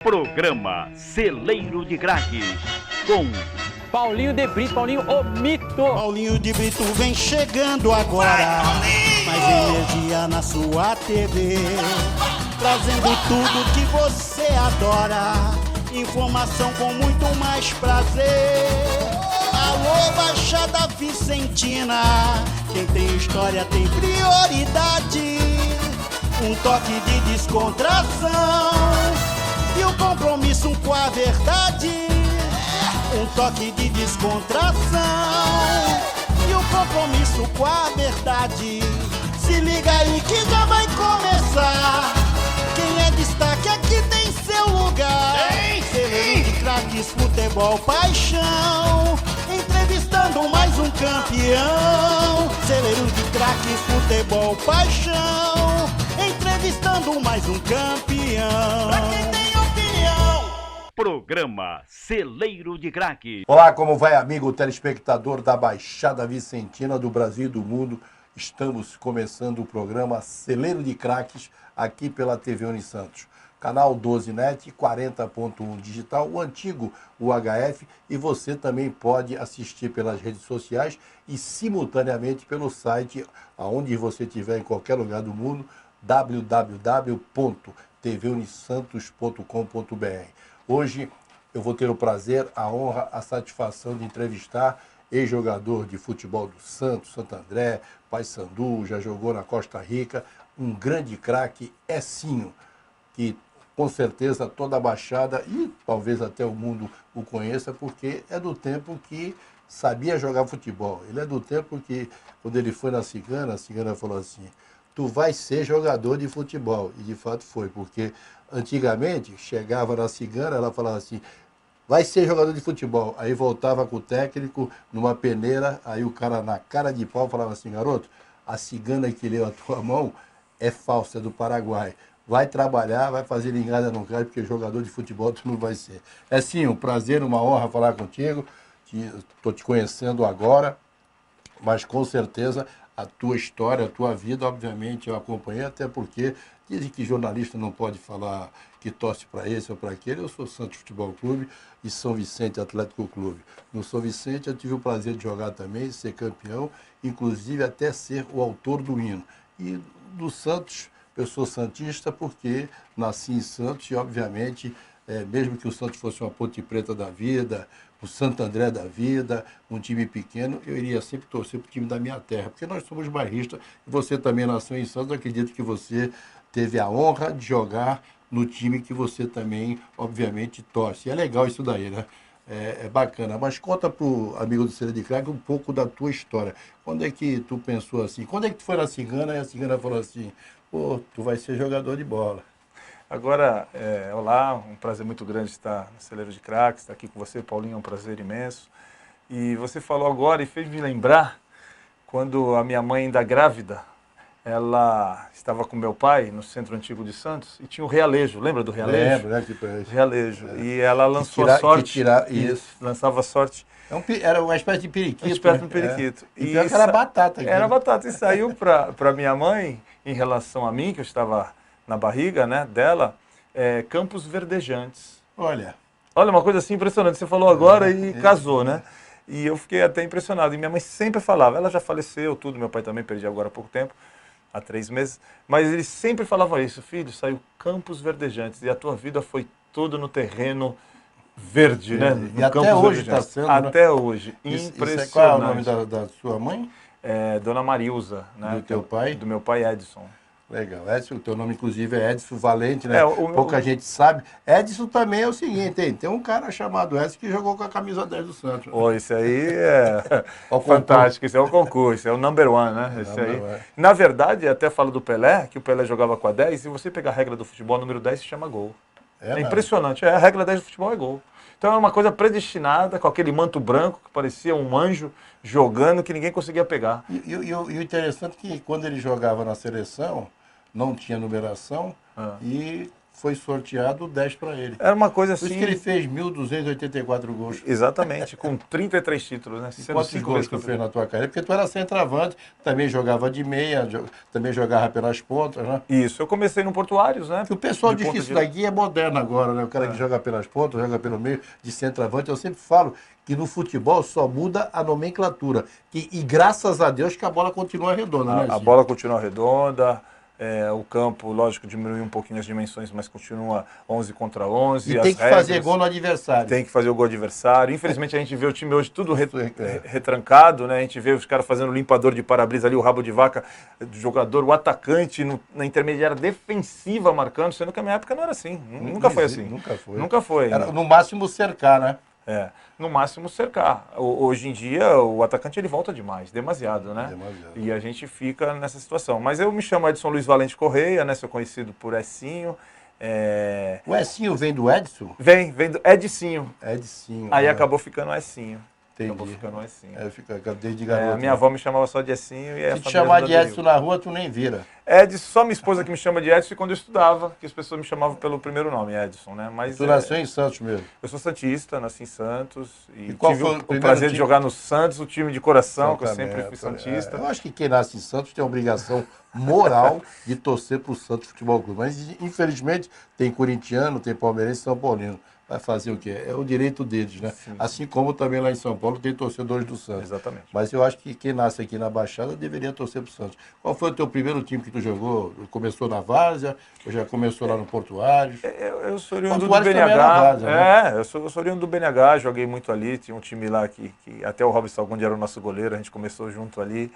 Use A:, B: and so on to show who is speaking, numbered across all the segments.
A: Programa Celeiro de Craques, com
B: Paulinho de Brito, Paulinho o mito.
C: Paulinho de Brito vem chegando agora, mais energia na sua TV, trazendo tudo que você adora, informação com muito mais prazer. Alô, Baixada Vicentina, quem tem história tem prioridade, um toque de descontração e o compromisso com a verdade. Um toque de descontração e o compromisso com a verdade. Se liga aí que já vai começar. Quem é destaque aqui tem seu lugar. Celeiro de Craques, futebol, paixão, entrevistando mais um campeão. Celeiro de Craques, futebol, paixão, entrevistando mais um campeão. Pra quem tem opinião.
A: Programa Celeiro de Craques.
D: Olá, como vai, amigo telespectador da Baixada Vicentina do Brasil e do mundo? Estamos começando o programa Celeiro de Craques aqui pela TV Unisantos. Canal 12net, 40.1 digital, o antigo UHF, e você também pode assistir pelas redes sociais e simultaneamente pelo site, aonde você estiver em qualquer lugar do mundo, www.tvunisantos.com.br. Hoje eu vou ter o prazer, a honra, a satisfação de entrevistar ex-jogador de futebol do Santos, Santo André, Paysandu, já jogou na Costa Rica, um grande craque, Ecinho, que com certeza toda a Baixada e talvez até o mundo o conheça, porque é do tempo que sabia jogar futebol. Ele é do tempo que, quando ele foi na Cigana, a Cigana falou assim: tu vai ser jogador de futebol. E de fato foi, porque antigamente chegava na Cigana, ela falava assim: vai ser jogador de futebol. Aí voltava com o técnico numa peneira, aí o cara na cara de pau falava assim: garoto, a Cigana que leu a tua mão é falsa, é do Paraguai. Vai trabalhar, vai fazer ligada no cai, porque jogador de futebol tu não vai ser. É sim, um prazer, uma honra falar contigo. Estou te conhecendo agora, mas com certeza a tua história, a tua vida, obviamente eu acompanhei, até porque dizem que jornalista não pode falar que torce para esse ou para aquele. Eu sou Santos Futebol Clube e São Vicente Atlético Clube. No São Vicente eu tive o prazer de jogar também, ser campeão, inclusive até ser o autor do hino. E do Santos, eu sou santista porque nasci em Santos e, obviamente, mesmo que o Santos fosse uma Ponte Preta da vida, o Santo André da vida, um time pequeno, eu iria sempre torcer para o time da minha terra, porque nós somos bairristas, e você também nasceu em Santos, eu acredito que você teve a honra de jogar no time que você também, obviamente, torce. E é legal isso daí, né? É bacana. Mas conta para o amigo do Celeiro de Craques um pouco da tua história. Quando é que tu pensou assim? Quando é que tu foi na Cigana e a Cigana falou assim: pô, tu vai ser jogador de bola?
E: Agora, olá, um prazer muito grande estar no Celeiro de Craques, estar aqui com você, Paulinho, é um prazer imenso. E você falou agora e fez me lembrar, quando a minha mãe ainda grávida, ela estava com meu pai no Centro Antigo de Santos e tinha o Realejo, lembra do Realejo?
D: Lembro, né? Tipo,
E: Realejo. E ela lançou a sorte,
D: isso.
E: lançava a sorte.
D: Era uma espécie de periquito.
E: Uma espécie de periquito.
D: E pior que era batata. Aqui.
E: Era batata. E saiu para minha mãe, em relação a mim, que eu estava na barriga, né, dela, campos verdejantes.
D: Olha,
E: uma coisa assim impressionante. Você falou agora e casou, né? E eu fiquei até impressionado. E minha mãe sempre falava, ela já faleceu, tudo, meu pai também, perdi agora há pouco tempo, há 3 meses, mas eles sempre falavam isso: filho, saiu campos verdejantes e a tua vida foi toda no terreno verde, né?
D: E até hoje está sendo.
E: Até hoje, impressionante.
D: Qual é o nome da sua mãe?
E: Dona Marilza, né?
D: Do teu pai?
E: Do meu pai, Edson.
D: Legal. Edson, o teu nome inclusive é Edson Valente, né?
E: Pouca
D: gente sabe. Edson também é o seguinte, tem um cara chamado Edson que jogou com a camisa 10 do Santos.
E: Esse aí é fantástico, esse é o concurso, é o number one, né? Esse aí. Na verdade, até falo do Pelé, que o Pelé jogava com a 10, e você pegar a regra do futebol, número 10 se chama gol. É impressionante, a regra 10 do futebol é gol. Então é uma coisa predestinada, com aquele manto branco que parecia um anjo jogando que ninguém conseguia pegar.
D: E o interessante é que quando ele jogava na seleção, não tinha numeração e foi sorteado 10 para ele.
E: Era uma coisa
D: Por
E: assim...
D: isso que ele fez 1.284 gols.
E: Exatamente, com 33 títulos, né?
D: E quantos gols tu fez na tua carreira? Porque tu era centroavante, também jogava de meia, também jogava pelas pontas, né?
E: Isso, eu comecei no Portuários, né?
D: Porque o pessoal diz que isso daqui é moderno agora, né? O cara que joga pelas pontas, joga pelo meio, de centroavante. Eu sempre falo que no futebol só muda a nomenclatura. E graças a Deus que a bola continua redonda, né?
E: A bola continua redonda. O campo, lógico, diminuiu um pouquinho as dimensões, mas continua 11 contra 11.
D: E tem que fazer gol no adversário.
E: Tem que fazer o gol adversário. Infelizmente, a gente vê o time hoje tudo retrancado, né? A gente vê os caras fazendo limpador de para-brisa ali, o rabo de vaca do jogador, o atacante na intermediária defensiva marcando, sendo que a minha época não era assim. Nunca foi assim.
D: Nunca foi.
E: Nunca foi.
D: Era no máximo cercar, né?
E: No máximo cercar. Hoje em dia, o atacante ele volta demais, demasiado, né?
D: Demasiado.
E: E a gente fica nessa situação. Mas eu me chamo Edson Luiz Valente Correia, né? Sou conhecido por Essinho.
D: O Essinho vem do Edson?
E: Vem do Edicinho.
D: Edsinho.
E: Aí acabou ficando Essinho.
D: Entendi.
E: Acabou ficando Essinho.
D: Fica desde garoto.
E: Minha avó me chamava só de Essinho.
D: Se te chamar de Edson na rua, tu nem vira.
E: Edson, só minha esposa que me chama de Edson quando eu estudava, que as pessoas me chamavam pelo primeiro nome, Edson, né? Mas,
D: tu nasceu em Santos mesmo?
E: Eu sou santista, nasci em Santos e
D: qual
E: tive
D: foi
E: o prazer de jogar no Santos, o time de coração, que eu
D: Exatamente,
E: sempre fui santista.
D: Eu acho que quem nasce em Santos tem a obrigação moral de torcer para o Santos Futebol Clube. Mas, infelizmente, tem corintiano, tem palmeirense e São Paulino. Vai fazer o quê? É o direito deles, né?
E: Sim.
D: Assim como também lá em São Paulo tem torcedores do Santos.
E: Exatamente.
D: Mas eu acho que quem nasce aqui na Baixada deveria torcer pro Santos. Qual foi o teu primeiro time que tu jogou? Começou na Várzea ou já começou lá no Portuários?
E: Eu sou oriundo do
D: Portuários também era
E: BNH.
D: Várzea, né?
E: Eu sou oriundo do BNH, joguei muito ali. Tinha um time lá que até o Robson Salgundi era o nosso goleiro, a gente começou junto ali.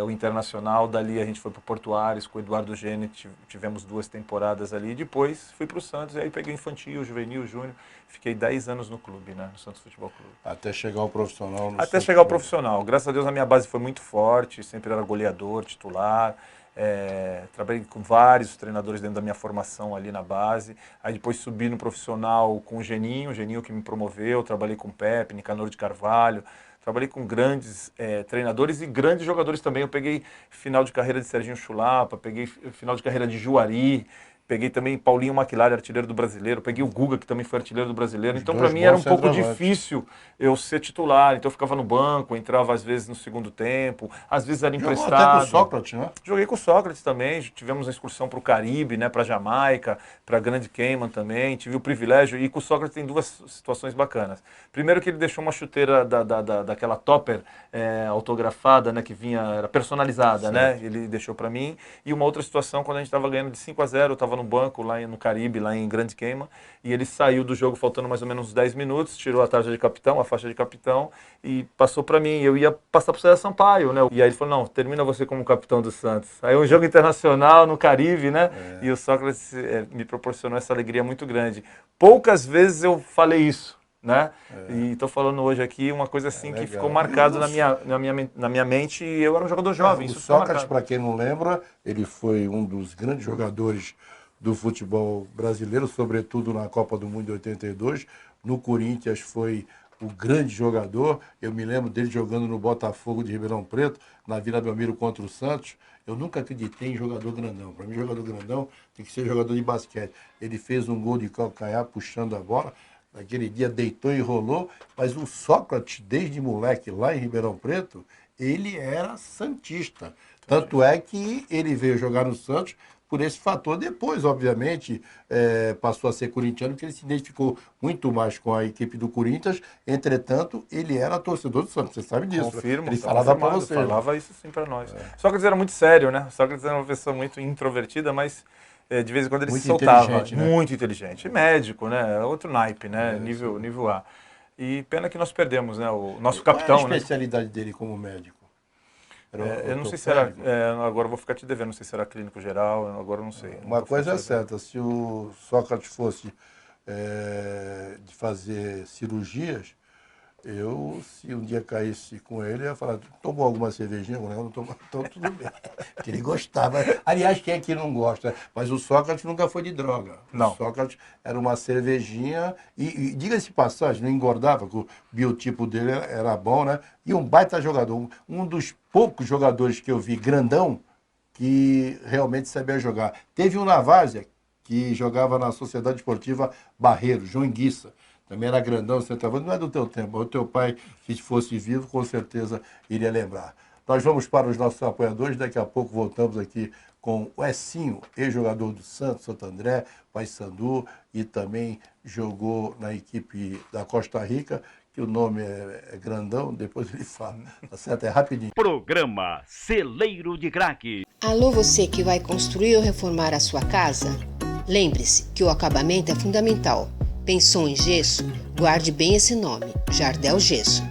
E: O Internacional, dali a gente foi para o Portuários, com o Eduardo Gene, tivemos 2 temporadas ali. Depois fui para o Santos, e aí peguei infantil, juvenil, júnior. Fiquei 10 anos no clube, né, no Santos Futebol Clube.
D: Até chegar ao profissional.
E: Até chegar ao profissional. Graças a Deus a minha base foi muito forte, sempre era goleador, titular. Trabalhei com vários treinadores dentro da minha formação ali na base. Aí depois subi no profissional com o Geninho que me promoveu. Trabalhei com o Pepe, Nicanor de Carvalho. Trabalhei com grandes treinadores e grandes jogadores também. Eu peguei final de carreira de Serginho Chulapa, peguei final de carreira de Juari, peguei também Paulinho Maquilari, artilheiro do Brasileiro, peguei o Guga, que também foi artilheiro do Brasileiro. Então, para mim, era um pouco difícil eu ser titular. Então, eu ficava no banco, entrava às vezes no segundo tempo, às vezes era emprestado.
D: Jogou até com o Sócrates, né?
E: Joguei com o Sócrates também. Tivemos uma excursão para o Caribe, né, para Jamaica, para Grand Cayman também. Tive o privilégio. E com o Sócrates tem 2 situações bacanas. Primeiro que ele deixou uma chuteira daquela topper autografada, né, que vinha, era personalizada, sim, né? Ele deixou para mim. E uma outra situação, quando a gente estava ganhando de 5-0, eu estava no banco lá no Caribe, lá em Grand Cayman, e ele saiu do jogo faltando mais ou menos uns 10 minutos, tirou a tarja de capitão, a faixa de capitão, e passou para mim. Eu ia passar para o César Sampaio, né? E aí ele falou, não, termina você como capitão do Santos. Aí um jogo internacional no Caribe, né? E o Sócrates me proporcionou essa alegria muito grande. Poucas vezes eu falei isso, né? E estou falando hoje aqui uma coisa assim que ficou marcado na minha mente, e eu era um jogador jovem.
D: O Sócrates, para quem não lembra, ele foi um dos grandes jogadores do futebol brasileiro, sobretudo na Copa do Mundo de 82. No Corinthians foi o grande jogador. Eu me lembro dele jogando no Botafogo de Ribeirão Preto, na Vila Belmiro contra o Santos. Eu nunca acreditei em jogador grandão. Para mim, jogador grandão tem que ser jogador de basquete. Ele fez um gol de calcanhar puxando a bola. Naquele dia deitou e rolou. Mas o Sócrates, desde moleque lá em Ribeirão Preto, ele era santista. Tanto é que ele veio jogar no Santos por esse fator. Depois, obviamente, passou a ser corintiano, porque ele se identificou muito mais com a equipe do Corinthians. Entretanto, ele era torcedor do Santos. Você sabe disso.
E: Confirmo.
D: Ele falava para você.
E: Falava isso sim para nós. Sócrates era muito sério, né? Sócrates era uma pessoa muito introvertida, mas de vez em quando ele
D: muito
E: se soltava.
D: Inteligente, né?
E: Muito inteligente. Médico, né? Outro naipe, né? Nível A. E pena que nós perdemos, né? O nosso capitão.
D: Qual é a especialidade dele como médico?
E: Eu não sei se era, agora eu vou ficar te devendo, não sei se era clínico geral, agora eu não sei.
D: Uma coisa é certa, se o Sócrates fosse de fazer cirurgias, se um dia caísse com ele, eu ia falar, tomou alguma cervejinha? Não tomou, então tudo bem. Porque ele gostava. Aliás, quem é que não gosta? Mas o Sócrates nunca foi de droga.
E: Não.
D: O Sócrates era uma cervejinha e diga-se de passagem, não engordava, porque o biotipo dele era bom, né? E um baita jogador. Um dos poucos jogadores que eu vi grandão que realmente sabia jogar. Teve um na Várzea que jogava na Sociedade Esportiva Barreiro, João Enguiça. Também era grandão, centroavante. Não é do teu tempo, o teu pai, se fosse vivo, com certeza iria lembrar. Nós vamos para os nossos apoiadores, daqui a pouco voltamos aqui com o Ecinho, ex-jogador do Santos, Santo André, Paysandu, e também jogou na equipe da Costa Rica, que o nome é grandão, depois ele fala, tá certo? É rapidinho.
A: Programa Celeiro de Craque.
F: Alô, você que vai construir ou reformar a sua casa? Lembre-se que o acabamento é fundamental. Pensou em gesso? Guarde bem esse nome, Jardel Gesso.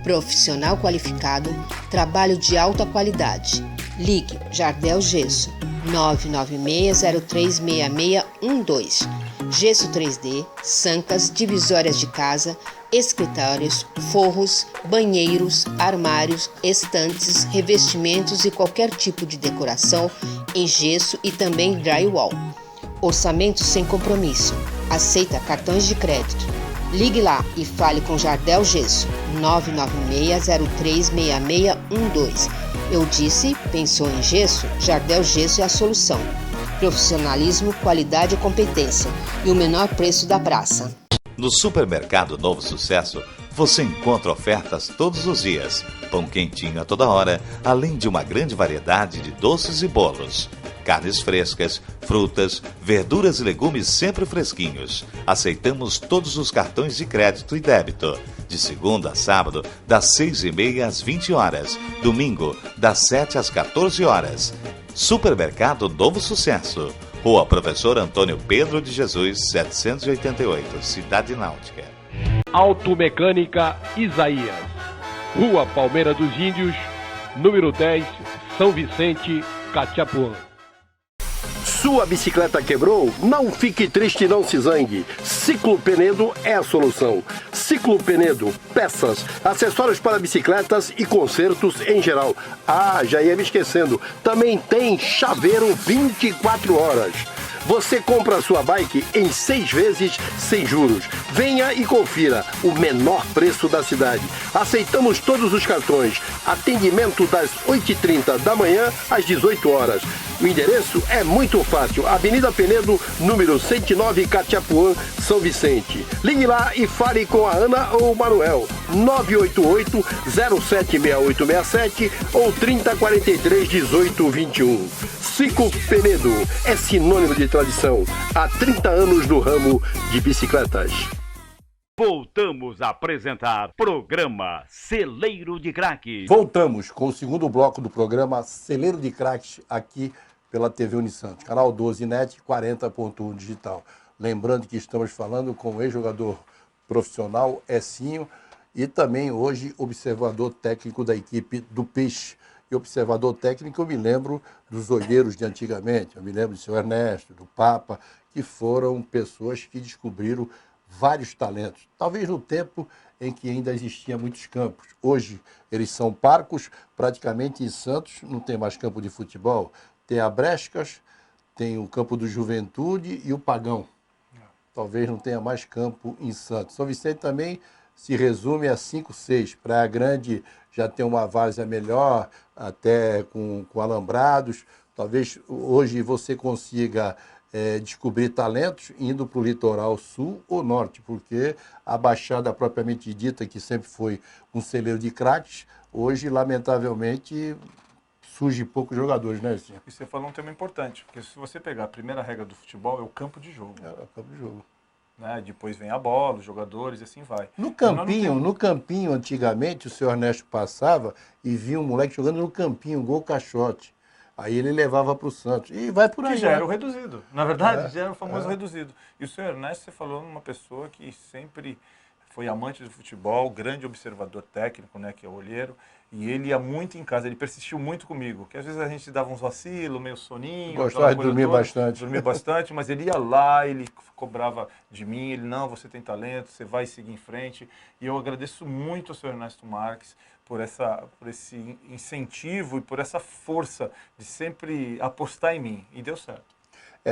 F: Profissional qualificado, trabalho de alta qualidade. Ligue Jardel Gesso 996036612. Gesso 3D, sancas, divisórias de casa, escritórios, forros, banheiros, armários, estantes, revestimentos e qualquer tipo de decoração em gesso e também drywall. Orçamento sem compromisso. Aceita cartões de crédito. Ligue lá e fale com Jardel Gesso 996036612. Eu disse, pensou em gesso? Jardel Gesso é a solução. Profissionalismo, qualidade e competência. E o menor preço da praça.
G: No Supermercado Novo Sucesso, você encontra ofertas todos os dias, pão quentinho a toda hora, além de uma grande variedade de doces e bolos. Carnes frescas, frutas, verduras e legumes sempre fresquinhos. Aceitamos todos os cartões de crédito e débito. De segunda a sábado, das 6h30 às 20 horas. Domingo, das 7 às 14 horas. Supermercado Novo Sucesso. Rua Professor Antônio Pedro de Jesus, 788, Cidade Náutica.
H: Automecânica Isaías. Rua Palmeira dos Índios, número 10, São Vicente, Catiapuã.
I: Sua bicicleta quebrou? Não fique triste, não se zangue. Ciclo Penedo é a solução. Ciclo Penedo, peças, acessórios para bicicletas e consertos em geral. Ah, já ia me esquecendo. Também tem chaveiro 24 horas. Você compra a sua bike em 6 vezes sem juros. Venha e confira o menor preço da cidade. Aceitamos todos os cartões. Atendimento das 8h30 da manhã às 18 horas. O endereço é muito fácil. Avenida Penedo, número 109, Catiapuã, São Vicente. Ligue lá e fale com a Ana ou o Manuel. 988-076867 ou 3043-1821. Ciclo Penedo é sinônimo de tradição. Há 30 anos no ramo de bicicletas.
A: Voltamos a apresentar programa Celeiro de Craques.
D: Voltamos com o segundo bloco do programa Celeiro de Craques aqui pela TV Unisantos, canal 12 NET 40.1 digital. Lembrando que estamos falando com o ex-jogador profissional Ecinho e também hoje observador técnico da equipe do Peixe. E observador técnico, eu me lembro dos olheiros de antigamente, eu me lembro do seu Ernesto, do Papa, que foram pessoas que descobriram vários talentos, talvez no tempo em que ainda existiam muitos campos. Hoje eles são parcos, praticamente em Santos não tem mais campo de futebol. Tem a Brescas, tem o campo do Juventude e o Pagão. Talvez não tenha mais campo em Santos. São Vicente também se resume a 5, 6. Praia Grande já tem uma várzea melhor, até com alambrados. Talvez hoje você consiga descobrir talentos indo para o litoral sul ou norte, porque a Baixada propriamente dita, que sempre foi um celeiro de craques, hoje, lamentavelmente, surge poucos jogadores, né, Sim?
E: E você falou um tema importante, porque se você pegar a primeira regra do futebol, é o campo de jogo.
D: É o campo de jogo.
E: Né? Depois vem a bola, os jogadores e assim vai.
D: No campinho, antigamente, o senhor Ernesto passava e via um moleque jogando no campinho, gol caixote. Aí ele levava para o Santos. E vai por aí.
E: Que já era o reduzido. Na verdade, já era o famoso reduzido. E o senhor Ernesto, você falou numa pessoa que sempre foi amante do futebol, grande observador técnico, né, que é o olheiro. E ele ia muito em casa, ele persistiu muito comigo. Que às vezes a gente dava uns vacilos, meio soninho.
D: Gostava de dormir bastante.
E: Dormir bastante, mas ele ia lá, ele cobrava de mim, ele, não, você tem talento, você vai seguir em frente. E eu agradeço muito ao senhor Ernesto Marques por esse incentivo e por essa força de sempre apostar em mim. E deu certo.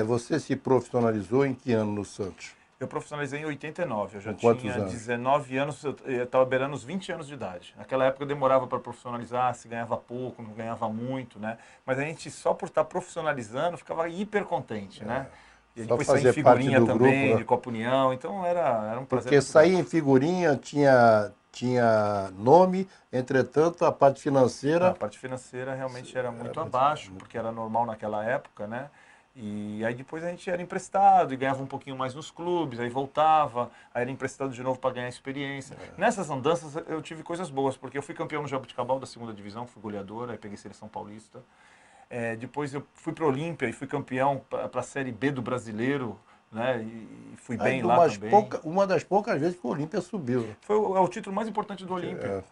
D: Você se profissionalizou em que ano no Santos?
E: Eu profissionalizei em 89, eu já
D: tinha
E: anos? 19 anos, eu estava beirando os 20 anos de idade. Naquela época eu demorava para profissionalizar, se ganhava pouco, não ganhava muito, né? Mas a gente só por estar profissionalizando ficava hiper contente, né? E
D: Só
E: depois sair em
D: fazer parte
E: figurinha
D: do
E: também,
D: grupo, né?
E: de Copa União. Então era um prazer.
D: Porque
E: muito
D: sair
E: grande.
D: em figurinha tinha nome, entretanto, a parte financeira...
E: A parte financeira realmente era muito abaixo, porque era normal naquela época, né? E aí depois a gente era emprestado e ganhava um pouquinho mais nos clubes, aí voltava, aí era emprestado de novo para ganhar experiência. Nessas andanças eu tive coisas boas, porque eu fui campeão no Jabuticabal da 2ª divisão, fui goleador, aí peguei seleção paulista. Depois eu fui para o Olímpia e fui campeão para a Série B do Brasileiro, né? E fui bem lá também.
D: Uma das poucas vezes que o Olímpia subiu.
E: Foi o título mais importante do Olímpia,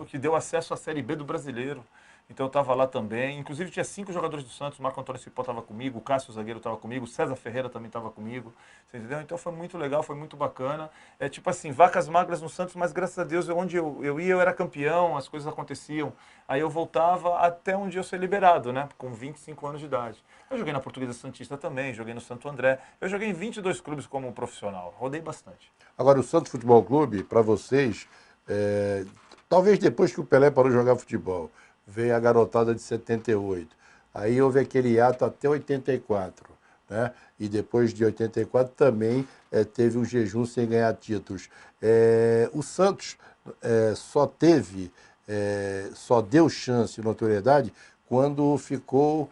E: que deu acesso à Série B do Brasileiro. Então eu estava lá também. Inclusive tinha 5 jogadores do Santos, o Marco Antônio Cipó estava comigo, o Cássio, o zagueiro, estava comigo, o César Ferreira também estava comigo. Você entendeu? Então foi muito legal, foi muito bacana. Tipo assim, vacas magras no Santos, mas graças a Deus, onde eu ia, eu era campeão, as coisas aconteciam. Aí eu voltava até um dia eu ser liberado, né? Com 25 anos de idade. Eu joguei na Portuguesa Santista também, joguei no Santo André. Eu joguei em 22 clubes como profissional, rodei bastante.
D: Agora, o Santos Futebol Clube, para vocês, talvez depois que o Pelé parou de jogar futebol, veio a garotada de 78. Aí houve aquele hiato até 84, né? E depois de 84 também teve um jejum sem ganhar títulos. O Santos só deu chance e notoriedade quando ficou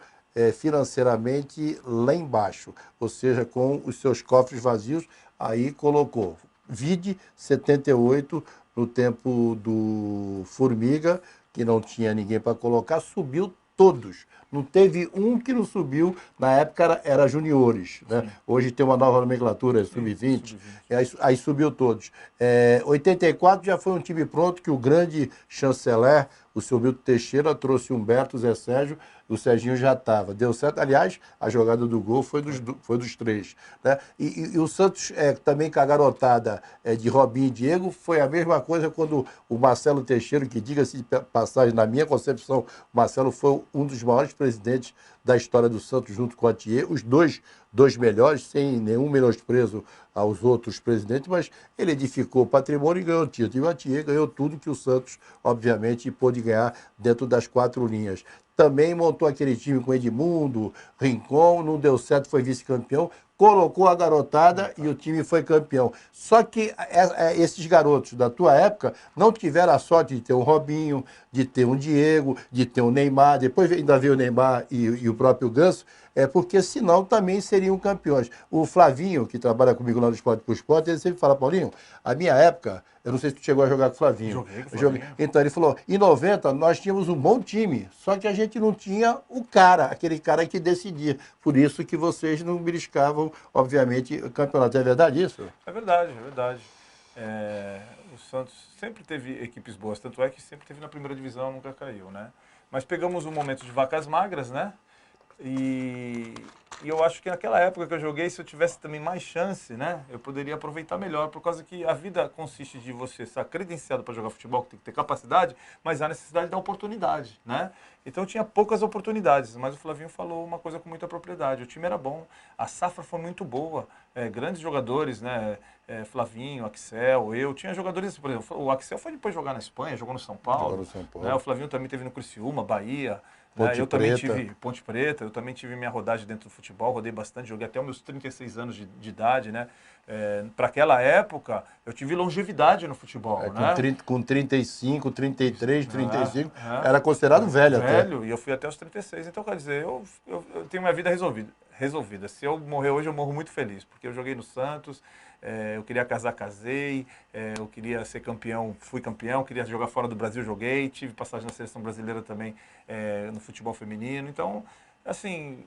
D: financeiramente lá embaixo, ou seja, com os seus cofres vazios, aí colocou. Vide 78, no tempo do Formiga, que não tinha ninguém para colocar, subiu todos. Não teve um que não subiu, na época era juniores, né? Hoje tem uma nova nomenclatura, sub-20, aí subiu todos. 84 já foi um time pronto, que o grande chanceler, o seu Milton Teixeira, trouxe Humberto, Zé Sérgio, o Serginho já estava. Deu certo, aliás, a jogada do gol foi dos 3. Né? E o Santos, também com a garotada de Robinho e Diego, foi a mesma coisa quando o Marcelo Teixeira, que diga-se de passagem, na minha concepção, o Marcelo foi um dos maiores presidentes da história do Santos, junto com o Atier, os dois melhores, sem nenhum menosprezo aos outros presidentes, mas ele edificou o patrimônio e ganhou o título. E o Atier ganhou tudo que o Santos, obviamente, pôde ganhar dentro das 4 linhas. Também montou aquele time com Edmundo, Rincon, não deu certo, foi vice-campeão, colocou a garotada e o time foi campeão. Só que esses garotos da tua época não tiveram a sorte de ter um Robinho, de ter um Diego, de ter um Neymar, depois ainda veio o Neymar e o próprio Ganso, porque senão também seriam campeões. O Flavinho, que trabalha comigo lá no Esporte por Esporte, ele sempre fala, Paulinho, a minha época, eu não sei se tu chegou a jogar com o Flavinho.
E: Joguei com o Flavinho.
D: Então ele falou, em 90 nós tínhamos um bom time, só que a gente não tinha o cara, aquele cara que decidia. Por isso que vocês não beliscavam, obviamente, o campeonato. É verdade isso?
E: É verdade, é verdade. O Santos sempre teve equipes boas, tanto é que sempre teve na primeira divisão, nunca caiu, né? Mas pegamos um momento de vacas magras, né? E eu acho que naquela época que eu joguei, se eu tivesse também mais chance, né, eu poderia aproveitar melhor, por causa que a vida consiste de você estar credenciado para jogar futebol, que tem que ter capacidade, mas há necessidade da oportunidade, né? Então eu tinha poucas oportunidades, mas o Flavinho falou uma coisa com muita propriedade. O time era bom, a safra foi muito boa, grandes jogadores, né? Flavinho, Axel, eu. Tinha jogadores, por exemplo, o Axel foi depois jogar na Espanha, jogou no São Paulo. Né? O Flavinho também teve no Criciúma, Bahia. Eu também tive Ponte Preta, eu também tive minha rodagem dentro do futebol, rodei bastante, joguei até os meus 36 anos de idade, né? Para aquela época, eu tive longevidade no futebol, né?
D: Com 35, 33, 35, era considerado velho até.
E: Velho, e eu fui até os 36, então quer dizer, eu tenho minha vida resolvida. Se eu morrer hoje, eu morro muito feliz, porque eu joguei no Santos, eu queria casar, casei, eu queria ser campeão, fui campeão, queria jogar fora do Brasil, joguei, tive passagem na seleção brasileira também no futebol feminino. Então, assim,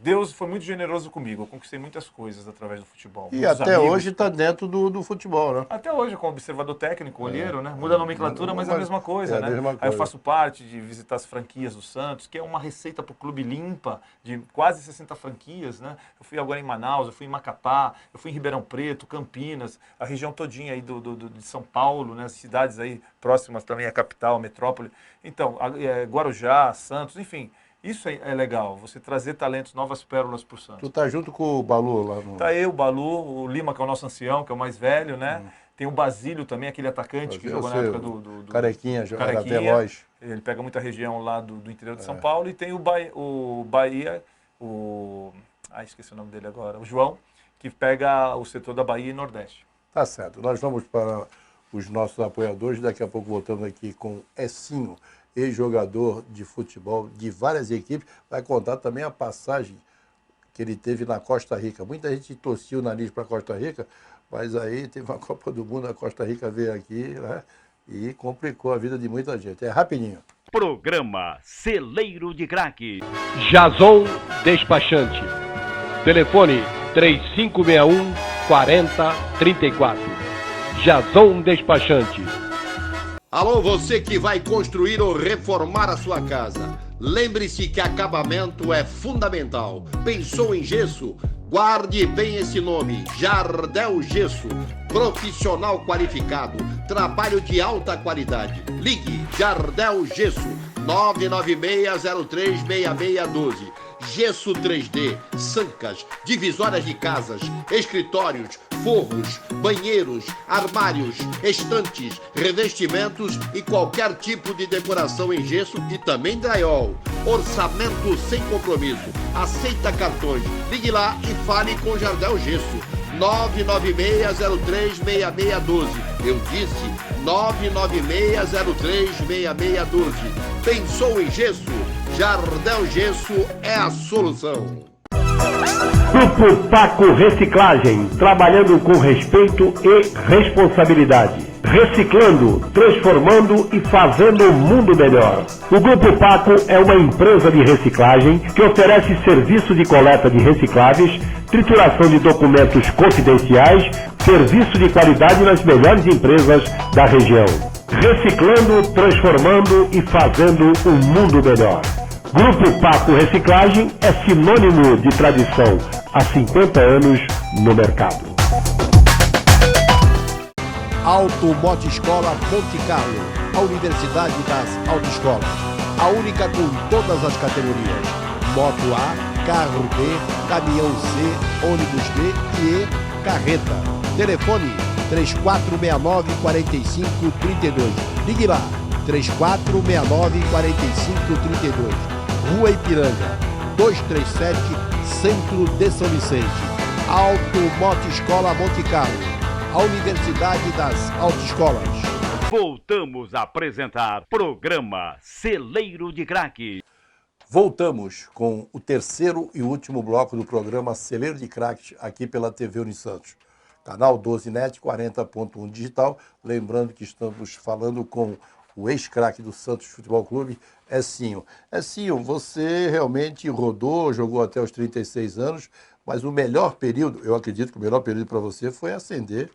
E: Deus foi muito generoso comigo, eu conquistei muitas coisas através do futebol.
D: E até hoje está dentro do futebol, né?
E: Até hoje, como observador técnico, olheiro, né? Muda a nomenclatura, mas é a mesma coisa, né?
D: Mesma coisa.
E: Aí eu faço parte de visitar as franquias do Santos, que é uma receita para o clube limpa, de quase 60 franquias, né? Eu fui agora em Manaus, eu fui em Macapá, eu fui em Ribeirão Preto, Campinas, a região todinha aí de São Paulo, né? As cidades aí próximas também, a capital, a metrópole. Então, Guarujá, Santos, enfim. Isso é legal, você trazer talentos, novas pérolas para o Santos.
D: Tu tá junto com o Balu lá no...
E: Tá eu, o Balu, o Lima, que é o nosso ancião, que é o mais velho, né? Tem o Basílio também, aquele atacante que jogou na época do
D: Carequinha, era veloz.
E: Ele pega muita região lá do interior de São Paulo. E tem o Bahia, esqueci o nome dele agora, o João, que pega o setor da Bahia e Nordeste.
D: Tá certo. Nós vamos para os nossos apoiadores. Daqui a pouco voltamos aqui com Ecinho, ex-jogador de futebol de várias equipes. Vai contar também a passagem que ele teve na Costa Rica. Muita gente torcia o nariz para a Costa Rica, mas aí teve uma Copa do Mundo, a Costa Rica veio aqui, né, e complicou a vida de muita gente. É rapidinho.
A: Programa Celeiro de Craque.
H: Jason Despachante. Telefone 3561-4034. Jason Despachante.
I: Alô, você que vai construir ou reformar a sua casa. Lembre-se que acabamento é fundamental. Pensou em gesso? Guarde bem esse nome, Jardel Gesso. Profissional qualificado, trabalho de alta qualidade. Ligue Jardel Gesso, 996036612. Gesso 3D, sancas, divisórias de casas, escritórios, forros, banheiros, armários, estantes, revestimentos e qualquer tipo de decoração em gesso e também drywall. Orçamento sem compromisso. Aceita cartões. Ligue lá e fale com Jardel Gesso. 996036612. Eu disse 996036612. Pensou em gesso? Jardel Gesso é a solução.
J: Grupo Paco Reciclagem, trabalhando com respeito e responsabilidade. Reciclando, transformando e fazendo o mundo melhor. O Grupo Paco é uma empresa de reciclagem que oferece serviço de coleta de recicláveis, trituração de documentos confidenciais, serviço de qualidade nas melhores empresas da região. Reciclando, transformando e fazendo o mundo melhor. Grupo Paco Reciclagem é sinônimo de tradição há 50 anos no mercado.
K: Automotoescola Monte Carlo, a universidade das autoescolas. A única com todas as categorias. Moto A, carro B, caminhão C, ônibus B e carreta. Telefone 3469-4532. Ligue lá, 3469-4532. Rua Ipiranga, 237, Centro de São Vicente. Automotoescola Monte Carlo, a Universidade das Autoescolas.
A: Voltamos a apresentar programa Celeiro de Craque.
D: Voltamos com o terceiro e último bloco do programa Celeiro de Craque aqui pela TV Unisantos. Canal 12net, 40.1 digital. Lembrando que estamos falando com o ex-craque do Santos Futebol Clube, Ecinho. Ecinho, você realmente rodou, jogou até os 36 anos, mas o melhor período, eu acredito que o melhor período para você foi ascender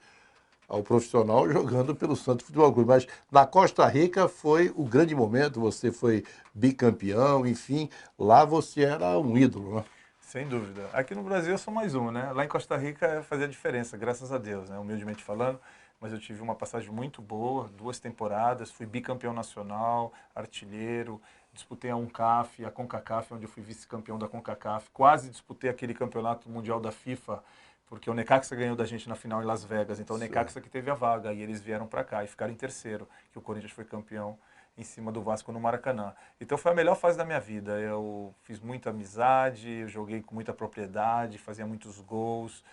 D: ao profissional jogando pelo Santos Futebol Clube. Mas na Costa Rica foi o grande momento, você foi bicampeão, enfim, lá você era um ídolo, né?
E: Sem dúvida. Aqui no Brasil eu sou mais um, né? Lá em Costa Rica fazia diferença, graças a Deus, né? Humildemente falando. Mas eu tive uma passagem muito boa, 2 temporadas, fui bicampeão nacional, artilheiro, disputei a UNCAF, a CONCACAF, onde eu fui vice-campeão da CONCACAF, quase disputei aquele campeonato mundial da FIFA, porque o Necaxa ganhou da gente na final em Las Vegas, então o Necaxa que teve a vaga, e eles vieram para cá e ficaram em terceiro, que o Corinthians foi campeão em cima do Vasco no Maracanã. Então foi a melhor fase da minha vida, eu fiz muita amizade, eu joguei com muita propriedade, fazia muitos gols,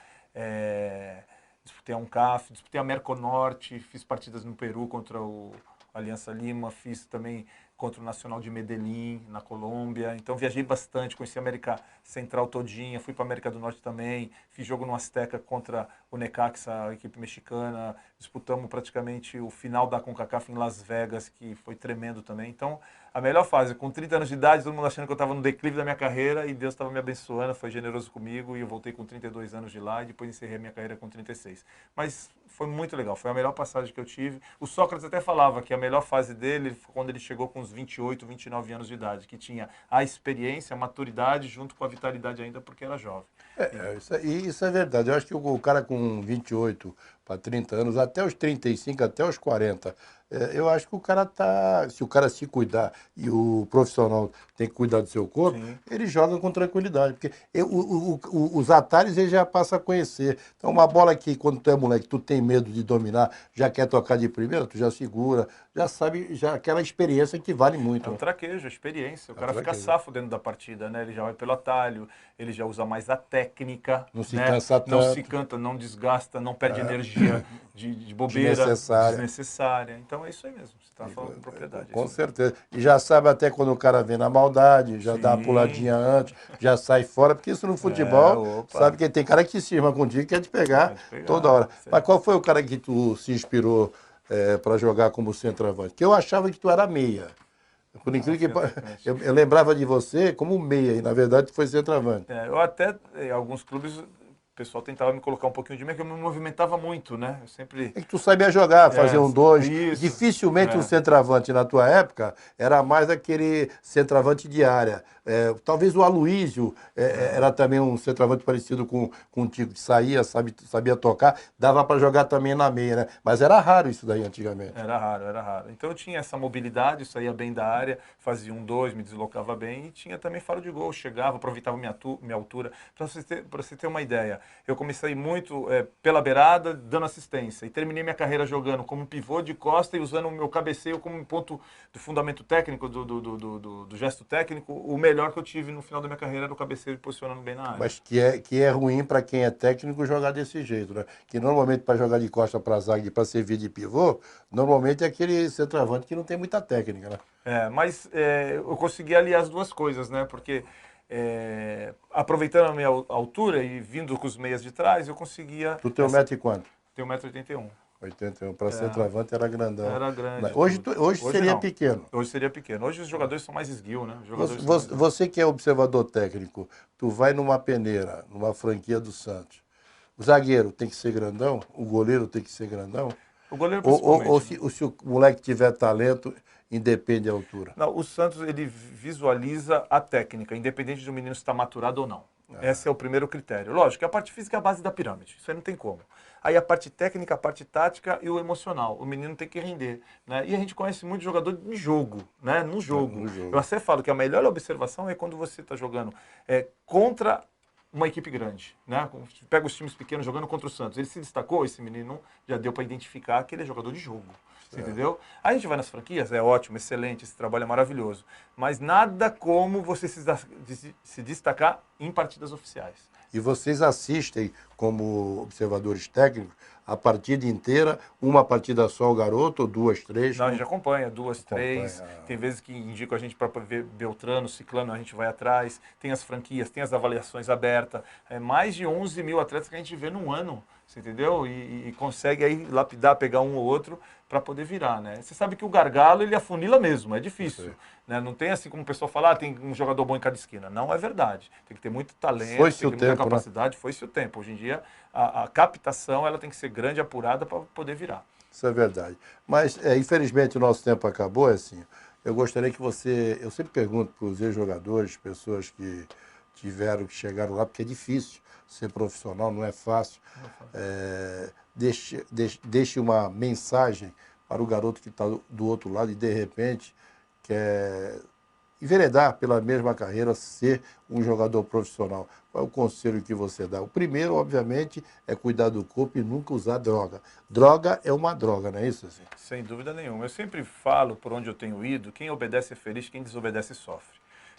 E: disputei a UNCAF, disputei a Merconorte, fiz partidas no Peru contra o Aliança Lima, fiz também contra o Nacional de Medellín, na Colômbia. Então viajei bastante, conheci a América Central todinha, fui para a América do Norte também, fiz jogo no Azteca contra o Necaxa, a equipe mexicana, disputamos praticamente o final da CONCACAF em Las Vegas, que foi tremendo também. Então, a melhor fase, com 30 anos de idade, todo mundo achando que eu estava no declive da minha carreira, e Deus estava me abençoando, foi generoso comigo, e eu voltei com 32 anos de lá, e depois encerrei a minha carreira com 36. Mas foi muito legal, foi a melhor passagem que eu tive. O Sócrates até falava que a melhor fase dele foi quando ele chegou com uns 28, 29 anos de idade, que tinha a experiência, a maturidade, junto com a vitalidade ainda, porque era jovem.
D: Isso é verdade. Eu acho que o cara com 28 para 30 anos, até os 35, até os 40, eu acho que o cara tá... Se o cara se cuidar e o profissional tem que cuidar do seu corpo, sim, ele joga com tranquilidade. Porque os atalhos ele já passa a conhecer. Então, uma bola que, quando tu é moleque, tu tem medo de dominar, já quer tocar de primeira, tu já segura, já sabe aquela experiência que vale muito.
E: É um traquejo, a experiência. O cara fica safo dentro da partida, né? Ele já vai pelo atalho, ele já usa mais a técnica.
D: Não se
E: né?
D: cansa tanto.
E: Não se canta, não desgasta, não perde energia de bobeira. Desnecessária. Então é isso aí mesmo. Você está falando com propriedade.
D: Com certeza. E já sabe até quando o cara vem na maldade, já dá uma puladinha antes, já sai fora, porque isso no futebol, sabe que tem cara que se irma contigo e quer te pegar toda hora. Mas qual foi o cara que tu se inspirou para jogar como centroavante? Que eu achava que tu era meia. Por incrível que eu lembrava de você como meia, e na verdade tu foi centroavante.
E: Eu até, em alguns clubes, o pessoal tentava me colocar um pouquinho de meia, porque eu me movimentava muito, né? Eu sempre...
D: É que tu sabia jogar, fazer um 2. Dificilmente um centroavante na tua época era mais aquele centroavante de área. Talvez o Aloísio era também um centroavante parecido com o Tico, que saía, sabia tocar, dava para jogar também na meia, né? Mas era raro isso daí antigamente.
E: Era raro. Então eu tinha essa mobilidade, saía bem da área, fazia um 2, me deslocava bem e tinha também faro de gol, chegava, aproveitava minha altura. Para você ter uma ideia, eu comecei muito pela beirada, dando assistência, e terminei minha carreira jogando como pivô de costa e usando o meu cabeceio como ponto do fundamento técnico, do gesto técnico. O melhor que eu tive no final da minha carreira era o cabeceio posicionando bem na área.
D: Mas que é ruim para quem é técnico jogar desse jeito, né? Que normalmente para jogar de costa para zaga e para servir de pivô, normalmente é aquele centroavante que não tem muita técnica, né?
E: Mas eu consegui aliar as duas coisas, né? Porque aproveitando a minha altura e vindo com os meias de trás, eu conseguia...
D: Tu tem 1 metro e quanto?
E: Tenho 1,81 m.
D: 81, para centroavante era grandão.
E: Era grande.
D: Hoje seria não. Pequeno.
E: Hoje seria pequeno. Hoje os jogadores são mais esguio, né?
D: Você que é observador técnico, tu vai numa peneira, numa franquia do Santos. O zagueiro tem que ser grandão? O goleiro tem que ser grandão?
E: O goleiro
D: ou se o moleque tiver talento, independe da altura?
E: Não, o Santos ele visualiza a técnica, independente do menino estar maturado ou não. Esse é o primeiro critério. Lógico que a parte física é a base da pirâmide, isso aí não tem como. Aí a parte técnica, a parte tática e o emocional. O menino tem que render, né? E a gente conhece muito jogador de jogo, né? No jogo. Eu até falo que a melhor observação é quando você está jogando contra uma equipe grande, né? Pega os times pequenos jogando contra o Santos. Ele se destacou, esse menino já deu para identificar que ele é jogador de jogo. Entendeu? Aí a gente vai nas franquias, é ótimo, excelente, esse trabalho é maravilhoso. Mas nada como você se destacar em partidas oficiais.
D: E vocês assistem, como observadores técnicos, a partida inteira, uma partida só o garoto, ou 2, 3?
E: Não, a gente acompanha 2, 3. Tem vezes que indicam a gente para ver Beltrano, Ciclano, a gente vai atrás. Tem as franquias, tem as avaliações abertas. Mais de 11 mil atletas que a gente vê num ano, você entendeu? E consegue aí lapidar, pegar um ou outro para poder virar, né? Você sabe que o gargalo, ele afunila mesmo, é difícil. Né? Não tem assim como o pessoal fala, tem um jogador bom em cada esquina. Não é verdade. Tem que ter muito talento, tem que ter muita capacidade. Foi-se o tempo. Hoje em dia, a captação ela tem que ser grande, apurada para poder virar.
D: Isso é verdade. Mas, infelizmente, o nosso tempo acabou, assim. Eu gostaria que você... Eu sempre pergunto para os ex-jogadores, pessoas que que chegaram lá, porque é difícil ser profissional, não é fácil. Deixe uma mensagem para o garoto que está do outro lado e, de repente, quer enveredar pela mesma carreira, ser um jogador profissional. Qual é o conselho que você dá? O primeiro, obviamente, é cuidar do corpo e nunca usar droga. Droga é uma droga, não é isso? Assim?
E: Sem dúvida nenhuma. Eu sempre falo, por onde eu tenho ido, quem obedece é feliz, quem desobedece sofre.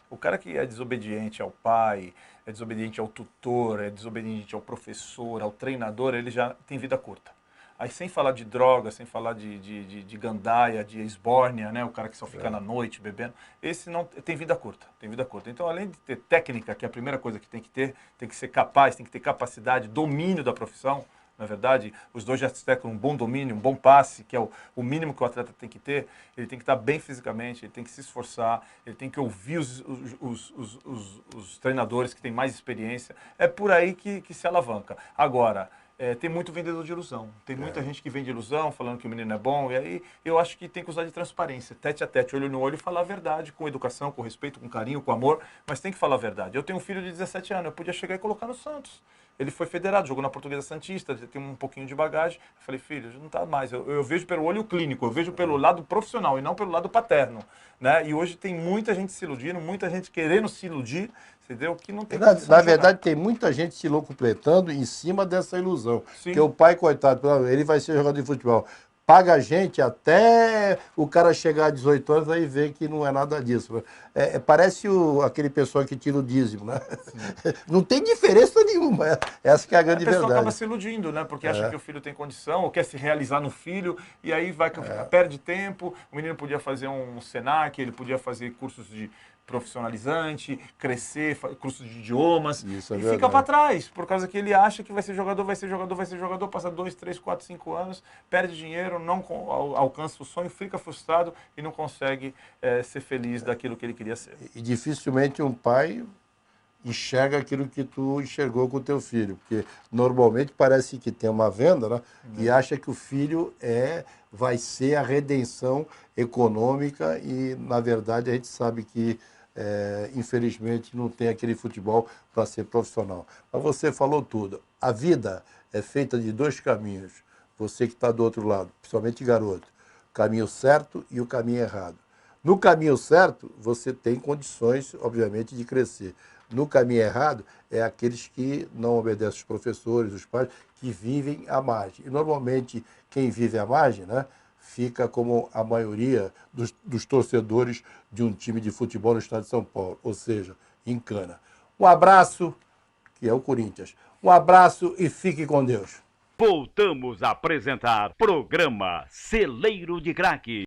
E: O cara que é desobediente ao pai, é desobediente ao tutor, é desobediente ao professor, ao treinador, ele já tem vida curta. Aí sem falar de droga, sem falar de gandaia, de esbórnia, né? O cara que só fica na noite bebendo, esse não tem vida curta, tem vida curta. Então, além de ter técnica, que é a primeira coisa que tem que ser capaz, tem que ter capacidade, domínio da profissão. Na verdade, os dois gestos técnicos, um bom domínio, um bom passe, que é o mínimo que o atleta tem que ter, ele tem que estar bem fisicamente, ele tem que se esforçar, ele tem que ouvir os treinadores que têm mais experiência. É por aí que se alavanca. Agora, tem muito vendedor de ilusão. Tem muita gente que vende ilusão, falando que o menino é bom, e aí eu acho que tem que usar de transparência, tete a tete, olho no olho, e falar a verdade, com educação, com respeito, com carinho, com amor, mas tem que falar a verdade. Eu tenho um filho de 17 anos, eu podia chegar e colocar no Santos. Ele foi federado, jogou na Portuguesa Santista, tem um pouquinho de bagagem. Eu falei, filho, não está mais. Eu vejo pelo olho clínico, eu vejo pelo lado profissional e não pelo lado paterno. Né? E hoje tem muita gente se iludindo, muita gente querendo se iludir, entendeu? Que não tem
D: na verdade, tem muita gente se locupletando em cima dessa ilusão. Sim. Porque o pai, coitado, ele vai ser jogador de futebol. paga a gente até o cara chegar a 18 anos aí vê que não é nada disso. Parece aquele pessoal que tira o dízimo, né? Não tem diferença nenhuma. Essa que é a grande verdade.
E: A pessoa acaba se iludindo, né? Porque acha que o filho tem condição, ou quer se realizar no filho, e aí perde tempo. O menino podia fazer um Senac, ele podia fazer cursos de profissionalizante, crescer, cursos de idiomas, fica para trás, por causa que ele acha que vai ser jogador, passa 2, 3, 4, 5 anos, perde dinheiro, não alcança o sonho, fica frustrado e não consegue ser feliz daquilo que ele queria ser.
D: E dificilmente um pai enxerga aquilo que tu enxergou com o teu filho, porque normalmente parece que tem uma venda, né? E acha que o filho vai ser a redenção econômica e, na verdade, a gente sabe que infelizmente não tem aquele futebol para ser profissional. Mas você falou tudo. A vida é feita de 2 caminhos. Você que está do outro lado, principalmente garoto, o caminho certo e o caminho errado. No caminho certo, você tem condições, obviamente, de crescer. No caminho errado, é aqueles que não obedecem os professores, os pais, que vivem à margem. E, normalmente, quem vive à margem, né, fica como a maioria dos torcedores de um time de futebol no estado de São Paulo, ou seja, encana. Um abraço, que é o Corinthians. Um abraço e fique com Deus.
A: Voltamos a apresentar programa Celeiro de Craque.